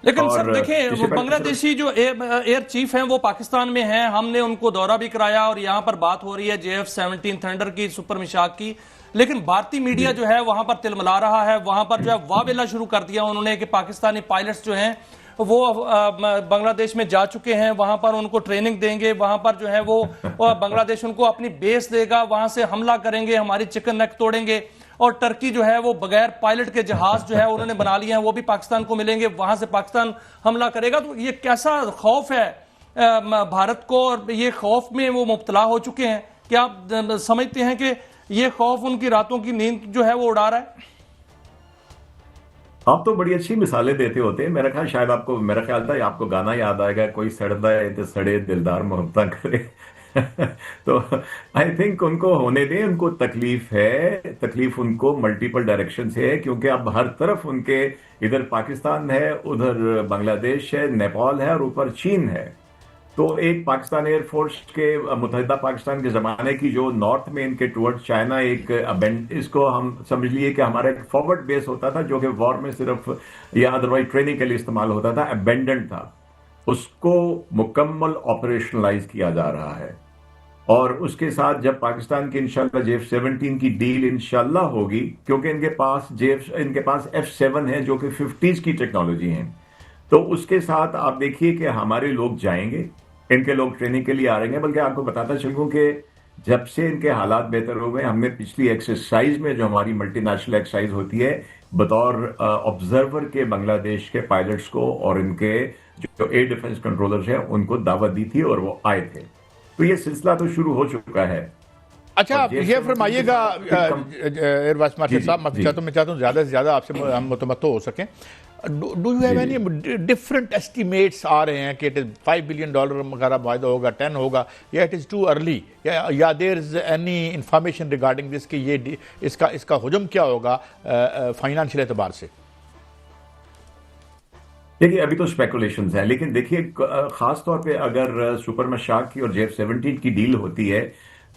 लेकिन और सर देखें, इससे वो पहले बांग्लादेशी जो एयर चीफ हैं वो पाकिस्तान में हैं, हमने उनको दौरा भी कराया और यहां पर बात हो रही है JF-17 थंडर की, सुपर मिशाक की। लेकिन भारतीय जी मीडिया जो है वहां पर तिलमिला रहा है, वहां पर जो है वावेला शुरू कर दिया उन्होंने कि पाकिस्तानी पायलट्स जो हैं वो बांग्लादेश में जा चुके हैं, वहां पर उनको ट्रेनिंग देंगे, वहां पर जो है वो बांग्लादेश उनको अपनी बेस देगा, वहां से हमला करेंगे, हमारी चिकन नेक तोड़ेंगे। और टर्की जो है वो बगैर पायलट के जहाज जो है उन्होंने बना लिए हैं, वो भी पाकिस्तान को मिलेंगे, वहां से पाकिस्तान हमला करेगा। तो ये कैसा खौफ है भारत को, और ये खौफ में वो मुब्तला हो चुके हैं। क्या आप समझते हैं कि ये खौफ उनकी रातों की नींद जो है वो उड़ा रहा है? आप तो बड़ी अच्छी मिसालें देते होते हैं। मेरा ख्याल शायद आपको, मेरा ख्याल था आपको गाना याद आएगा, कोई सड़दा है तो सड़े दिलदार मोहब्बत करे। तो आई थिंक उनको होने दें, उनको तकलीफ है, तकलीफ उनको मल्टीपल डायरेक्शन से है, क्योंकि अब हर तरफ उनके, इधर पाकिस्तान है, उधर बांग्लादेश है, नेपाल है और ऊपर चीन है। तो एक पाकिस्तान एयरफोर्स के, मुतहदा पाकिस्तान के जमाने की जो नॉर्थ में इनके टुवर्ड चाइना एक इसको हम समझ लिए कि हमारा एक फॉरवर्ड बेस होता था जो कि वॉर में सिर्फ या अदरवाइज ट्रेनिंग के लिए इस्तेमाल होता था, अबेंडेंट था। उसको मुकम्मल ऑपरेशनलाइज किया जा रहा है। और उसके साथ जब पाकिस्तान की इंशाल्लाह JF-17 की डील इंशाल्लाह होगी, क्योंकि इनके पास F-7 है जो कि 50s की टेक्नोलॉजी है, तो उसके साथ आप देखिए कि हमारे लोग जाएंगे, इनके लोग ट्रेनिंग के लिए आ रहे हैं। बल्कि आपको बताता चलूं कि जब से इनके हालात बेहतर हो गए, हमने पिछली एक्सरसाइज में, जो हमारी मल्टीनेशनल एक्सरसाइज होती है, बतौर ऑब्जर्वर के बांग्लादेश के पायलट्स को और इनके जो एयर डिफेंस कंट्रोलर्स हैं उनको दावत दी थी और वो आए थे। तो ये सिलसिला तो शुरू हो चुका है। अच्छा, और आप ये फरमाइएगा एयर वाइस मार्शल साहब, मैं चाहता हूँ ज़्यादा से ज़्यादा आपसे हम मुतमत्तो हो सकें। Do you have any different estimates आ रहे हैं कि इट इज़ $5 बिलियन वगैरह माहिदा होगा, 10 होगा, या इट इज़ टू अर्ली, या there is any information regarding this कि ये इसका हुजम क्या होगा फाइनेंशियल एतबार से? देखिए, अभी तो स्पेकुलेशंस है, लेकिन देखिए खास तौर पे अगर सुपर मशाक की और JF-17 की डील होती है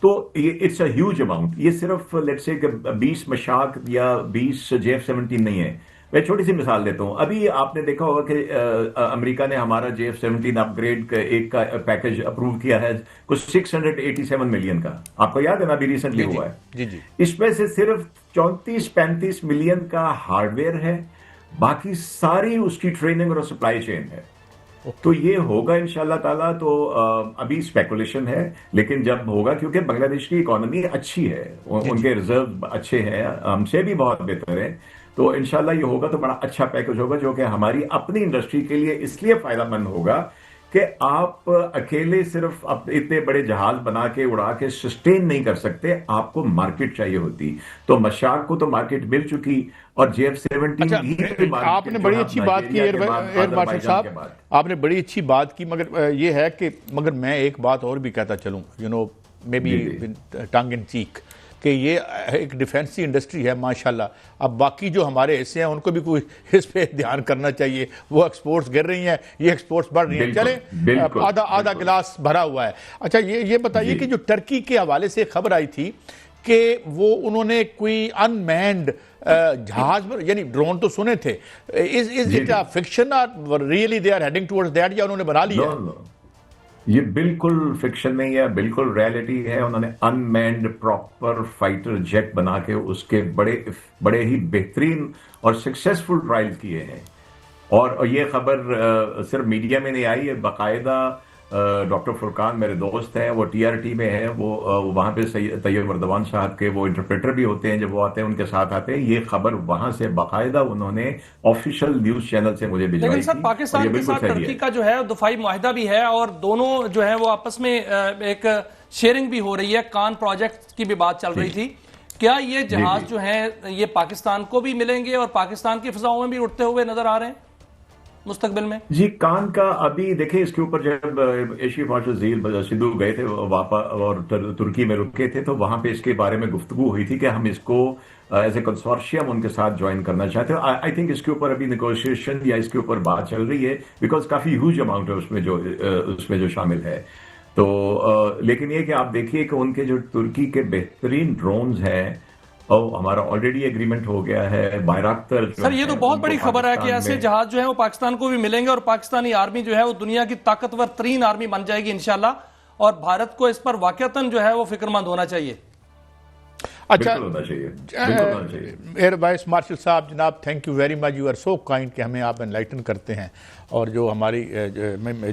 तो ये इट्स अ ह्यूज अमाउंट। ये सिर्फ लेट्स से 20 मशाक या 20 JF-17 नहीं है। मैं छोटी सी मिसाल देता हूं। अभी आपने देखा होगा कि अमेरिका ने हमारा JF-17 अपग्रेड एक का पैकेज अप्रूव किया है, कुछ 687 मिलियन का। आपको याद है ना, अभी रिसेंटली हुआ है। जी जी। इसमें से सिर्फ 34-35 मिलियन का हार्डवेयर है, बाकी सारी उसकी ट्रेनिंग और सप्लाई चेन है। तो ये होगा इंशाल्लाह ताला। तो अभी स्पेकुलेशन है, लेकिन जब होगा, क्योंकि बांग्लादेश की इकोनॉमी अच्छी है, उनके रिजर्व अच्छे हैं, हमसे भी बहुत बेहतर है, तो इंशाल्लाह ये होगा तो बड़ा अच्छा पैकेज होगा जो कि हमारी अपनी इंडस्ट्री के लिए इसलिए फायदेमंद होगा कि आप अकेले सिर्फ इतने बड़े जहाज बना के उड़ा के सस्टेन नहीं कर सकते, आपको मार्केट चाहिए होती। तो मशाक को तो मार्केट मिल चुकी, और JF-17 अच्छा, भी आपने बड़ी अच्छी बात की एयर मार्शल साहब, आपने बड़ी अच्छी बात की, मगर ये है कि मगर मैं एक बात और भी कहता चलूं, मे बी टंग इन चीक, कि ये एक डिफेंस की इंडस्ट्री है माशाल्लाह। अब बाकी जो हमारे हिस्से हैं उनको भी कोई इस पे ध्यान करना चाहिए। वो एक्सपोर्ट्स गिर रही हैं, ये एक्सपोर्ट्स बढ़ रही हैं, चले आधा गिलास भरा हुआ है। अच्छा, ये बताइए कि जो टर्की के हवाले से खबर आई थी कि वो उन्होंने कोई अनमैन्ड जहाज पर, यानी ड्रोन तो सुने थे, इज इट अ फिक्शन और really they are heading towards that, या उन्होंने बना लिया? ये बिल्कुल फिक्शन नहीं है, बिल्कुल रियलिटी है। उन्होंने अनमैन्ड प्रॉपर फाइटर जेट बना के उसके बड़े ही बेहतरीन और सक्सेसफुल ट्रायल किए हैं। और ये खबर सिर्फ मीडिया में नहीं आई है, बाकायदा डॉक्टर फुरकान मेरे दोस्त हैं, वो TRT में है, वो वहां पे तैयब वर्दवान साहब के वो इंटरप्रेटर भी होते हैं, जब वो आते हैं उनके साथ आते हैं। ये खबर वहां से बाकायदा उन्होंने ऑफिशियल न्यूज चैनल से मुझे भिजवाई थी। लेकिन सर, पाकिस्तान के साथ टर्की का जो है दफाई मुआहिदा भी है, और दोनों जो है वो आपस में एक शेयरिंग भी हो रही है। कान प्रोजेक्ट की भी बात चल रही थी। क्या ये जहाज जो है ये पाकिस्तान को भी मिलेंगे और पाकिस्तान की फिजाओं में भी उड़ते हुए नजर आ रहे हैं मुस्तकबिल में? जी, कान का अभी देखिए, इसके ऊपर जब एशिया मार्शल झील सिद्धू गए थे और तुर्की में रुके थे, तो वहां पे इसके बारे में गुफ्तगू हुई थी कि हम इसको एज ए कंसोर्शियम उनके साथ ज्वाइन करना चाहते हैं। आई थिंक इसके ऊपर अभी निगोशिएशन या इसके ऊपर बात चल रही है, बिकॉज काफी ह्यूज अमाउंट है उसमें जो शामिल है। तो लेकिन ये कि आप देखिए कि उनके जो तुर्की के बेहतरीन ड्रोन्स हैं, और हमारा ऑलरेडी एग्रीमेंट हो गया है। बायराक्तर सर ये तो बहुत बड़ी खबर है कि ऐसे जहाज जो है वो पाकिस्तान को भी मिलेंगे और पाकिस्तानी आर्मी जो है वो दुनिया की ताकतवर तरीन आर्मी बन जाएगी इंशाल्लाह, और भारत को इस पर वाकईतन जो है वो फिक्रमंद होना चाहिए। अच्छा, होना चाहिए। एयर वाइस मार्शल साहब, जनाब, thank you very much, you are so kind कि हमें आप एनलाइटन करते हैं, और जो हमारी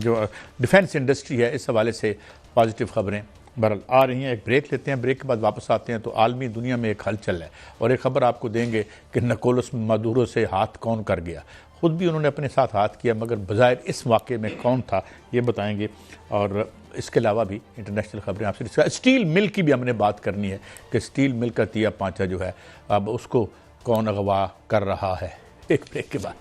जो डिफेंस इंडस्ट्री है इस हवाले से पॉजिटिव खबरें बहरहाल आ रही हैं। एक ब्रेक लेते हैं, ब्रेक के बाद वापस आते हैं तो आलमी दुनिया में एक हलचल है, और एक खबर आपको देंगे कि निकोलस मादुरो से हाथ कौन कर गया। खुद भी उन्होंने अपने साथ हाथ किया, मगर बज़ाहिर इस वाक़े में कौन था ये बताएंगे। और इसके अलावा भी इंटरनेशनल खबरें आपसे, स्टील मिल की भी हमने बात करनी है कि स्टील मिल का तिया पांचा जो है अब उसको कौन अगवा कर रहा है। एक ब्रेक के बाद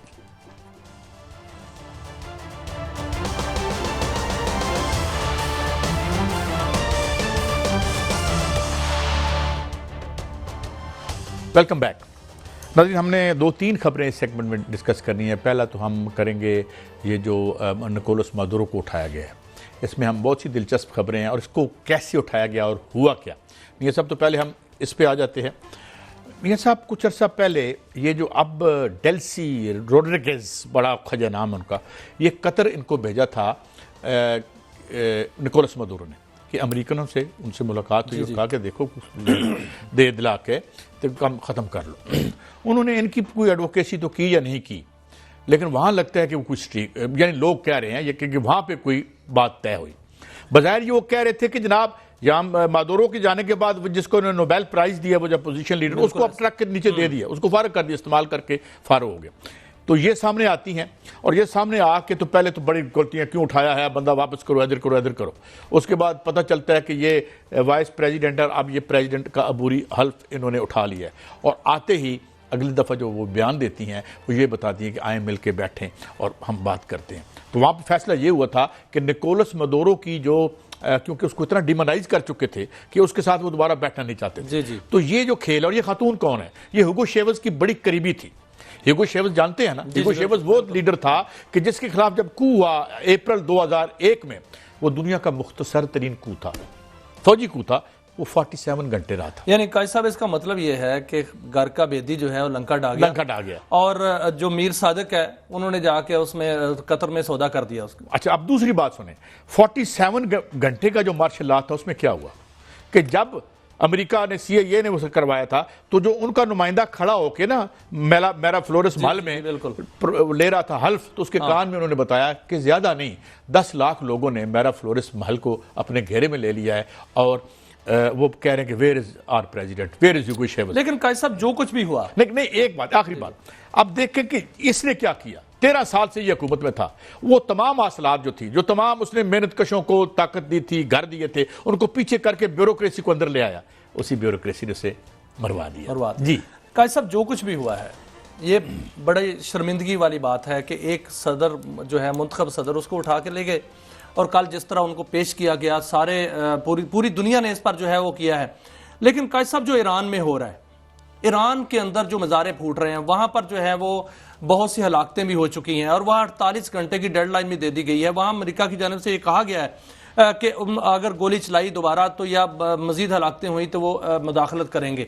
वेलकम बैक। नाज़रीन, हमने 2-3 खबरें इस सेगमेंट में डिस्कस करनी है। पहला तो हम करेंगे ये जो निकोलस मादुरो को उठाया गया है, इसमें हम बहुत सी दिलचस्प खबरें हैं और इसको कैसे उठाया गया और हुआ क्या। मियां साहब, तो पहले हम इस पे आ जाते हैं। मियां साहब, कुछ अर्सा पहले ये जो अब डेल्सी रोड्रिगेज, बड़ा खजा नाम उनका, ये कतर इनको भेजा था निकोलस मादुरो ने कि अमेरिकनों से उनसे मुलाकात हुई और कहा कि देखो दे दिला के तो काम ख़त्म कर लो। उन्होंने इनकी कोई एडवोकेसी तो की या नहीं की, लेकिन वहाँ लगता है कि वो कुछ ठीक, यानी लोग कह रहे हैं ये कि वहाँ पे कोई बात तय हुई। बज़ाहिर ये वो कह रहे थे कि जनाब यहाँ मादुरो के जाने के बाद जिसको उन्होंने नोबेल प्राइज़ दिया, वो जो अपोजिशन लीडर, उसको अब ट्रक के नीचे दे दिया, उसको फारग कर दिया, इस्तेमाल करके फारग हो गया। तो ये सामने आती हैं, और ये सामने आके तो पहले तो बड़ी गलतियाँ, क्यों उठाया है बंदा, वापस करो, इधर करो, इधर करो। उसके बाद पता चलता है कि ये वाइस प्रेसिडेंट है, अब ये प्रेसिडेंट का अबूरी हल्फ इन्होंने उठा लिया है, और आते ही अगली दफ़ा जो वो बयान देती हैं वो ये बताती हैं कि आए मिल के बैठें और हम बात करते हैं। तो वहाँ पर फैसला ये हुआ था कि निकोलस मादुरो की जो क्योंकि उसको इतना डिमोनाइज कर चुके थे कि उसके साथ वो दोबारा बैठना नहीं चाहते थे। जी। तो ये जो खेल, और ये खातून कौन है, ये हुगो चेवेज़ की बड़ी करीबी थी। ह्यूगो चेवेज़ जानते हैं ना, ह्यूगो चेवेज़ वो लीडर था कि जिसके खिलाफ जब कू हुआ अप्रैल 2001 में, वो दुनिया का मुख्तसर तरीन कू था, फौजी कू था, वो 47 घंटे रहा था। यानी काजी साहब, इसका मतलब ये है कि घर का बेदी जो है वो लंका डा गया, और जो मीर सादिक है उन्होंने जाके उसमें कतर में सौदा कर दिया उसको। अच्छा, अब दूसरी बात सुने, 47 घंटे का जो मार्शल लॉ था उसमें क्या हुआ कि जब अमेरिका ने CIA ने उसे करवाया था, तो जो उनका नुमाइंदा खड़ा होके ना मेरा फ्लोरेंस महल में ले रहा था हल्फ, तो उसके कान में उन्होंने बताया कि ज्यादा नहीं 10 लाख लोगों ने मेरा फ्लोरेंस महल को अपने घेरे में ले लिया है, और वो कह रहे हैं कि where is our president, where is Hugo Chavez. लेकिन काजी साहब, जो कुछ भी हुआ, नहीं, एक बात, आखिरी बात, अब देखें कि इसने क्या किया। 13 साल से ये हुकूमत में था, वो तमाम आसलात जो थी, जो तमाम उसने मेहनत कशों को ताकत दी थी, घर दिए थे, उनको पीछे करके ब्यूरोक्रेसी को अंदर ले आया, उसी ब्यूरोक्रेसी ने उसे मरवा दिया। जी काजी साहब, जो कुछ भी हुआ है ये बड़ी शर्मिंदगी वाली बात है कि एक सदर जो है, मुंतखब सदर, उसको उठा के ले गए, और कल जिस तरह उनको पेश किया गया, सारे पूरी दुनिया ने इस पर जो है वो किया है। लेकिन काजी साहब, जो ईरान में हो रहा है, ईरान के अंदर जो मज़ारे फूट रहे हैं, वहाँ पर जो है वो बहुत सी हलाकतें भी हो चुकी हैं, और वहाँ 48 घंटे की डेडलाइन भी दे दी गई है। वहाँ अमेरिका की जानब से ये कहा गया है कि अगर गोली चलाई दोबारा तो या मजीद हलाकतें हुई तो वो मुदाखलत करेंगे।